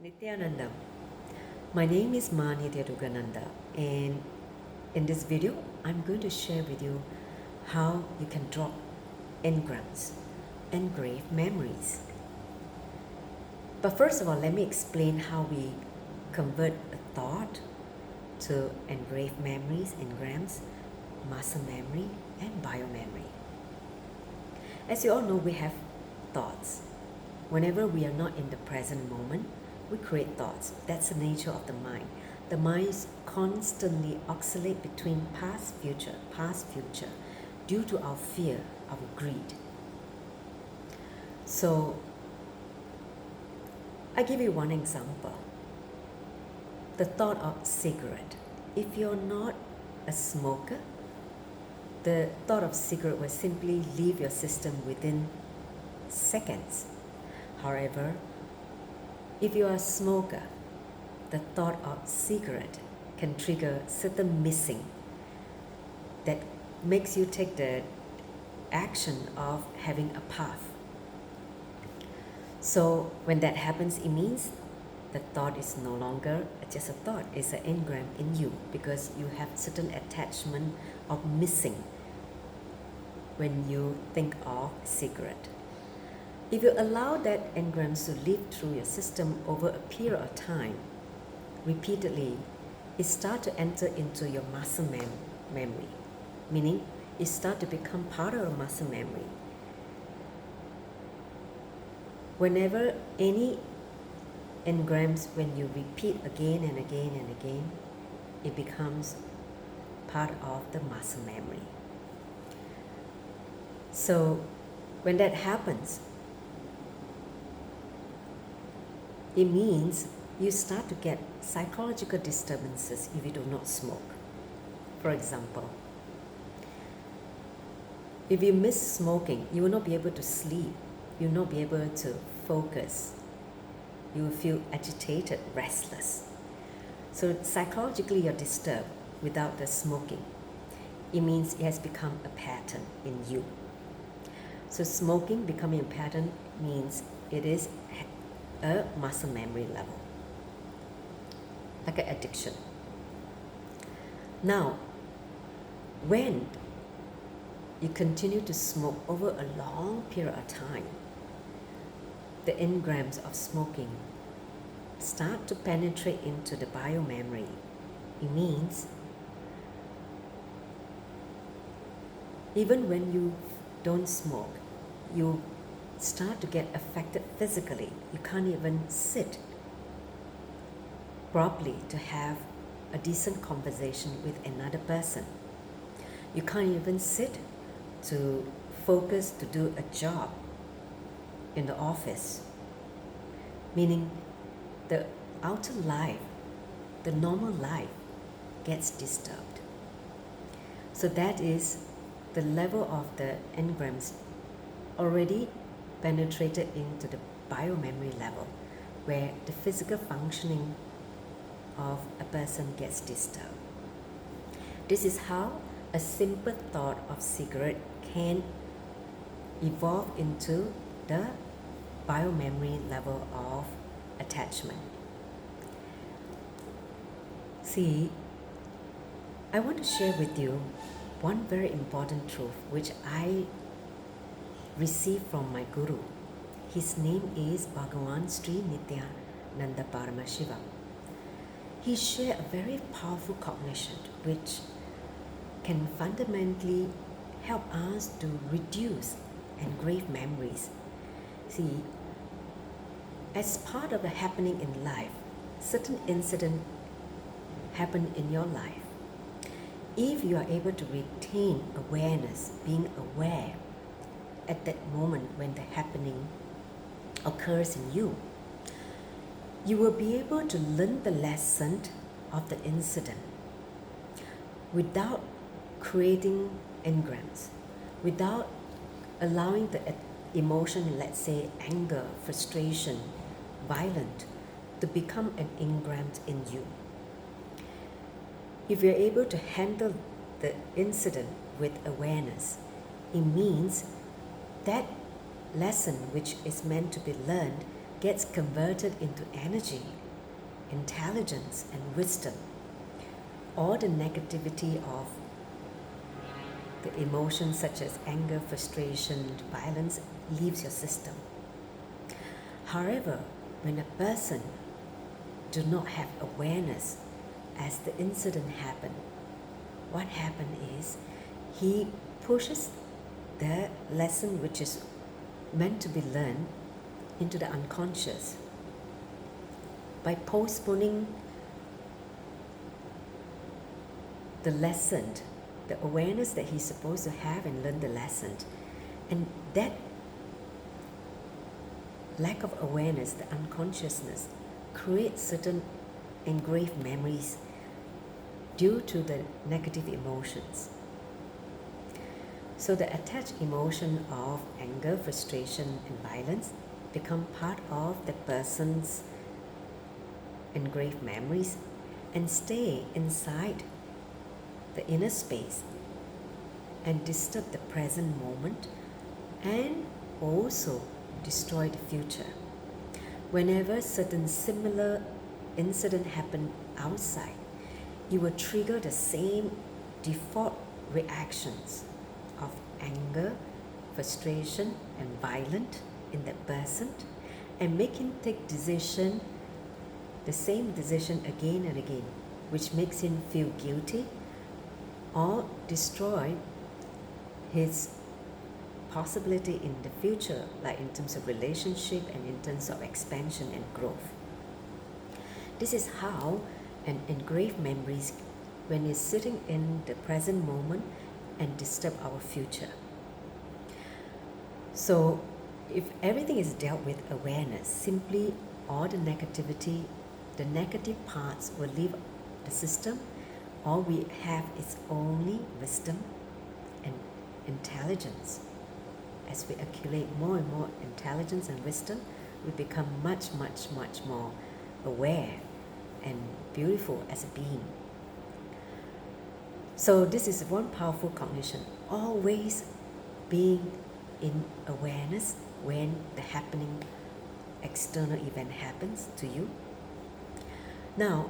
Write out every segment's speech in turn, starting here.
Nithyanandam. My name is Nithya Kriya, and in this video, I'm going to share with you how you can drop engrams, engraved memories. But first of all, let me explain how we convert a thought to engraved memories, engrams, muscle memory, and biomemory. As you all know, we have thoughts. Whenever we are not in the present moment, we create thoughts. That's the nature of the mind. The mind constantly oscillates between past, future, due to our fear, our greed. So, I give you one example. The thought of cigarette. If you're not a smoker, the thought of cigarette will simply leave your system within seconds. However, if you are a smoker, the thought of cigarette can trigger certain missing that makes you take the action of having a puff. So when that happens, it means the thought is no longer just a thought, it's an engram in you because you have certain attachment of missing when you think of cigarette. If you allow that engrams to live through your system over a period of time, repeatedly, it starts to enter into your muscle memory, meaning it starts to become part of your muscle memory. Whenever any engrams, when you repeat again and again and again, it becomes part of the muscle memory. So when that happens, it means you start to get psychological disturbances if you do not smoke. For example, if you miss smoking, you will not be able to sleep. You will not be able to focus. You will feel agitated, restless. So psychologically you're disturbed without the smoking. It means it has become a pattern in you. So smoking becoming a pattern means it is a muscle memory level, like an addiction. Now, when you continue to smoke over a long period of time, the engrams of smoking start to penetrate into the biomemory. It means even when you don't smoke, you start to get affected physically. You can't even sit properly to have a decent conversation with another person. You can't even sit to focus to do a job in the office, meaning the outer life, the normal life gets disturbed. So that is the level of the engrams already penetrated into the biomemory level, where the physical functioning of a person gets disturbed. This is how a simple thought of cigarette can evolve into the biomemory level of attachment. See, I want to share with you one very important truth which I received from my guru. His name is Bhagavan Sri Nithya Paramashiva. He shared a very powerful cognition which can fundamentally help us to reduce engraved memories. See, as part of the happening in life, certain incidents happen in your life. If you are able to retain awareness, being aware at that moment when the happening occurs in you, you will be able to learn the lesson of the incident without creating engrams, without allowing the emotion, let's say anger, frustration, violence, to become an engram in you. If you're able to handle the incident with awareness, it means that lesson which is meant to be learned gets converted into energy, intelligence, and wisdom. All the negativity of the emotions such as anger, frustration, violence leaves your system. However, when a person do not have awareness as the incident happened, what happened is he pushes the lesson which is meant to be learned into the unconscious by postponing the lesson, the awareness that he's supposed to have and learn the lesson. And that lack of awareness, the unconsciousness, creates certain engraved memories due to the negative emotions. So the attached emotion of anger, frustration, and violence become part of the person's engraved memories and stay inside the inner space and disturb the present moment and also destroy the future. Whenever certain similar incident happen outside, it will trigger the same default reactions of anger, frustration, and violence in that person and make him take the same decision again and again, which makes him feel guilty or destroy his possibility in the future, like in terms of relationship and in terms of expansion and growth. This is how an engraved memories, when it's sitting in the present moment and disturb our future. So if everything is dealt with awareness, simply all the negativity, the negative parts will leave the system. All we have is only wisdom and intelligence. As we accumulate more and more intelligence and wisdom, we become much, much, much more aware and beautiful as a being. So this is one powerful cognition. Always being in awareness when the happening external event happens to you. Now,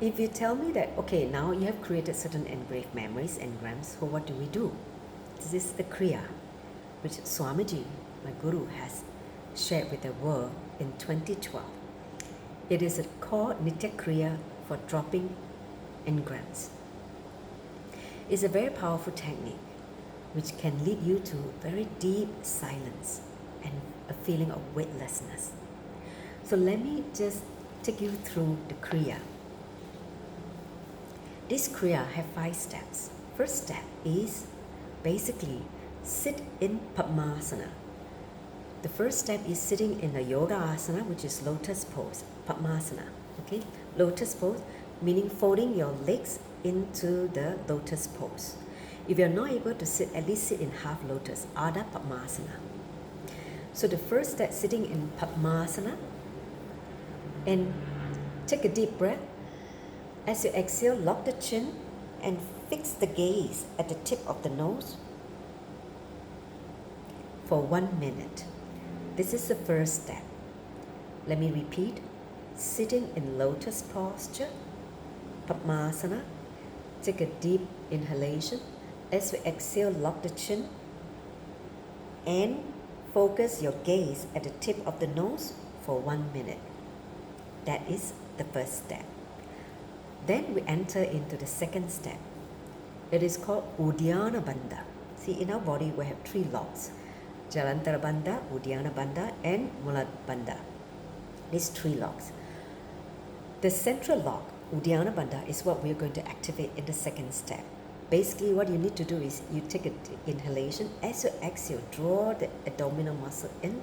if you tell me that, okay, now you have created certain engraved memories, engrams, so what do we do? This is the Kriya, which Swamiji, my guru, has shared with the world in 2012. It is called Nithya Kriya for dropping engrams. It's a very powerful technique which can lead you to very deep silence and a feeling of weightlessness. So let me just take you through the Kriya. This Kriya have 5 steps. First step is basically sit in Padmasana. The first step is sitting in a yoga asana, which is lotus pose, Padmasana. Okay, lotus pose meaning folding your legs into the lotus pose. If you're not able to sit, at least sit in half lotus, Ardha Padmasana. So the first step, sitting in Padmasana, and take a deep breath. As you exhale, lock the chin and fix the gaze at the tip of the nose for 1 minute. This is the first step. Let me repeat. Sitting in lotus posture, Padmasana, take a deep inhalation. As you exhale, lock the chin and focus your gaze at the tip of the nose for 1 minute. That is the first step. Then we enter into the second step. It is called Uddiyana Bandha. See, in our body we have 3 locks: Jalantara Bandha, Uddiyana Bandha, and Mula Bandha. These 3 locks. The central lock, Uddiyana Bandha, is what we are going to activate in the second step. Basically, what you need to do is you take an inhalation. As you exhale, draw the abdominal muscle in,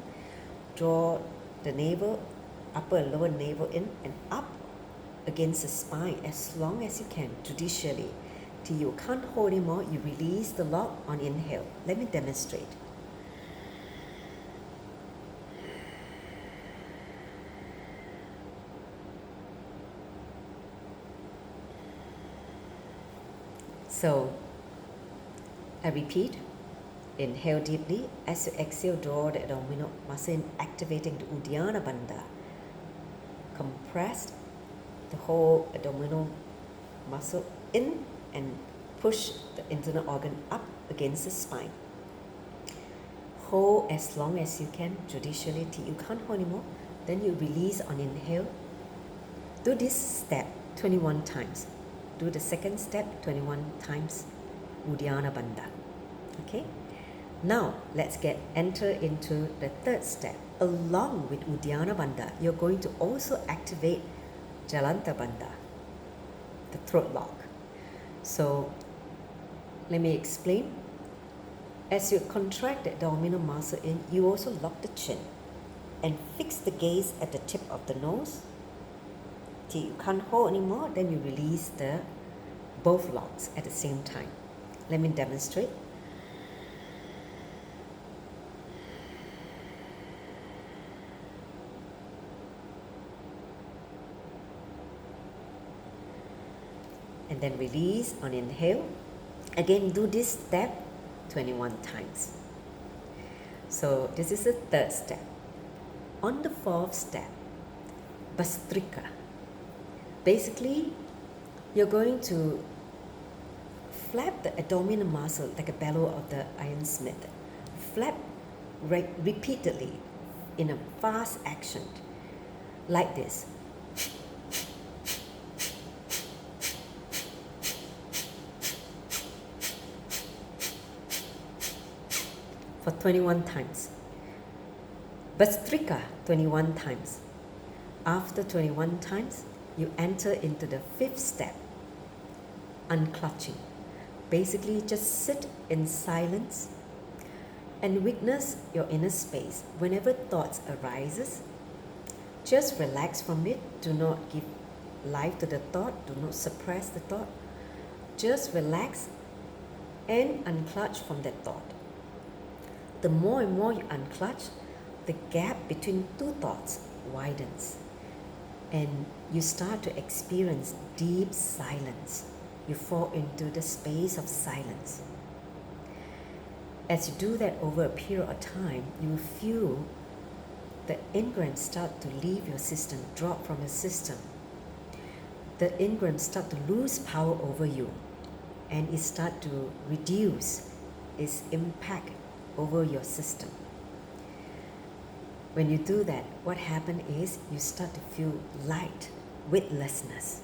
draw the navel, upper and lower navel in and up against the spine as long as you can, judicially. Till you can't hold anymore, you release the lock on inhale. Let me demonstrate. So, I repeat, Inhale deeply. As you exhale, draw the abdominal muscle in, activating the Uddiyana Bandha. Compress the whole abdominal muscle in and push the internal organ up against the spine. Hold as long as you can, judicially, till you can't hold anymore. Then you release on inhale. Do this step 21 times. Do the second step 21 times, Uddiyana Bandha. Okay? Now, let's enter into the third step. Along with Uddiyana Bandha, you're going to also activate Jalanta Bandha, the throat lock. So, let me explain. As you contract the abdominal muscle in, you also lock the chin and fix the gaze at the tip of the nose till you can't hold anymore. Then you release the both locks at the same time. Let me demonstrate. And then release on inhale. Again, do this step 21 times. So this is the third step. On the fourth step, Bhastrika. Basically, you're going to flap the abdominal muscle like a bellow of the ironsmith. Flap repeatedly in a fast action, like this. For 21 times. Bhastrika 21 times. After 21 times, you enter into the fifth step, unclutching. Basically, just sit in silence and witness your inner space. Whenever thoughts arises, just relax from it. Do not give life to the thought. Do not suppress the thought. Just relax and unclutch from that thought. The more and more you unclutch, the gap between two thoughts widens and you start to experience deep silence. You fall into the space of silence. As you do that over a period of time, you feel the engrams start to leave your system, drop from your system. The engrams start to lose power over you and it start to reduce its impact over your system. When you do that, what happens is you start to feel light, weightlessness.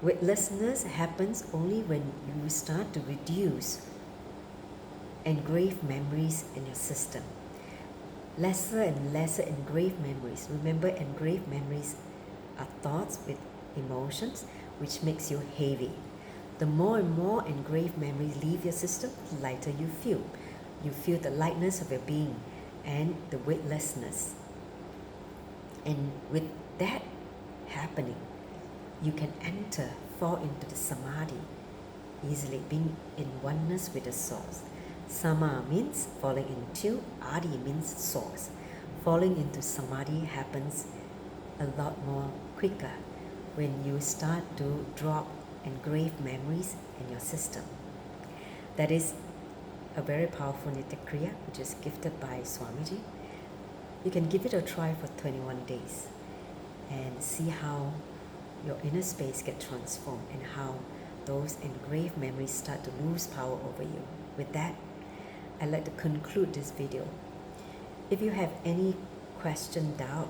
Weightlessness happens only when you start to reduce engraved memories in your system. Lesser and lesser engraved memories. Remember, engraved memories are thoughts with emotions, which makes you heavy. The more and more engraved memories leave your system, the lighter you feel. You feel the lightness of your being and the weightlessness. And with that happening, you can fall into the samadhi easily, being in oneness with the source. Sama means falling into, adi means source. Falling into samadhi happens a lot more quicker when you start to drop engraved memories in your system. That is a very powerful Nithya Kriya, which is gifted by Swamiji. You can give it a try for 21 days and see how your inner space gets transformed and how those engraved memories start to lose power over you. With that, I'd like to conclude this video. If you have any question, doubt,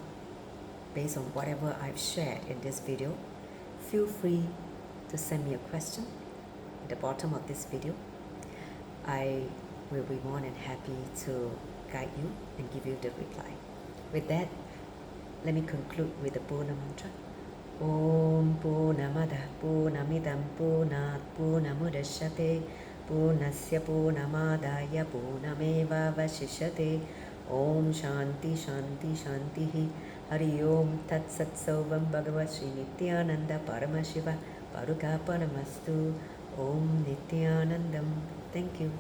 based on whatever I've shared in this video, feel free to send me a question at the bottom of this video. I will be more than happy to guide you and give you the reply. With that, let me conclude with the Purna mantra. Om Purnamada Purnamidam Purnat Purnamudachyate Purnasya Purnamadaya Purnameva Vashishyate. Om Shanti Shanti Shantihi. Hari Om Tat Sat Sarvam Bhagavat Sri Nityananda Paramashiva Paruka Paramastu. Om Nityanandam. Thank you.